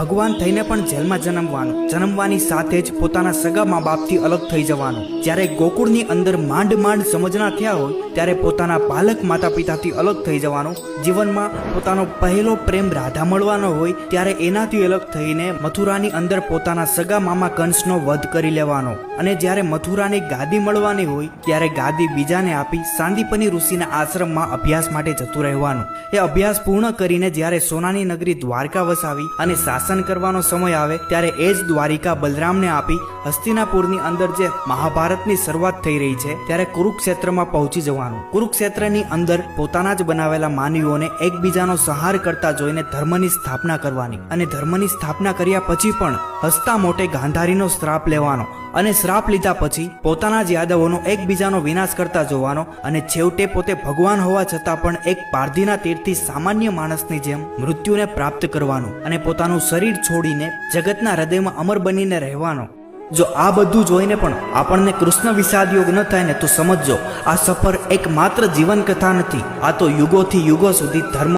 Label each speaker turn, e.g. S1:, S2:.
S1: ભગવાન થઈને પણ જેલમાં જન્મવાની સાથે જ પોતાના સગા મા બાપથી અલગ થઈ જવાનું, જ્યારે ગોકુળની અંદર માંડ સમજના થયા હોય ત્યારે પોતાના પાલક માતા પિતાથી અલગ થઈ જવાનું, જીવનમાં પોતાનો પહેલો પ્રેમ રાધા મળવાનો હોય ત્યારે એનાથી અલગ થઈને મથુરાની અંદર પોતાના સગા મામા કંસનો વધ કરી લેવાનો, અને જ્યારે મથુરાની ગાદી મળવાની હોય ત્યારે ગાદી બીજાને આપી સાંદીપની ઋષિના આશ્રમમાં અભ્યાસ માટે જતું રહેવાનું. એ અભ્યાસ પૂર્ણ કરીને જ્યારે સોનાની નગરી દ્વારકા વસાવી અને શાસન કરવાનો સમય આવે ત્યારે એ જ દ્વારિકા બલરામને આપી હસ્તિનાપુરની અંદર જે મહાભારતની શરૂઆત થઈ રહી છે ત્યારે કુરુક્ષેત્રમાં પહોંચી જવાનું. કુરુક્ષેત્રની અંદર પોતાના જ બનાવેલા માનવીઓને એકબીજાનો સંહાર કરતા જોઈને ધર્મની સ્થાપના કરવાની, અને ધર્મની સ્થાપના કર્યા પછી પણ હસતા મોટે ગાંધારીનો શ્રાપ લેવાનો, અને શ્રાપ લીધા પછી પોતાના જ યાદવોનો એકબીજાનો વિનાશ કરતા જોવાનો, અને છેવટે પોતે ભગવાન હોવા છતાં પણ એક પારધીના તીરથી સામાન્ય માણસની જેમ મૃત્યુને પ્રાપ્ત કરવાનું, અને પોતાનું શરીર છોડીને જગતના હૃદયમાં અમર બનીને રહેવાનો. જો આ બધું જોઈને પણ આપણને કૃષ્ણ વિષાદ યોગ ન થાય ને તો સમજજો, આ સફર એક માત્ર જીવન કથા નથી, આ તો યુગોથી યુગો સુધી ધર્મ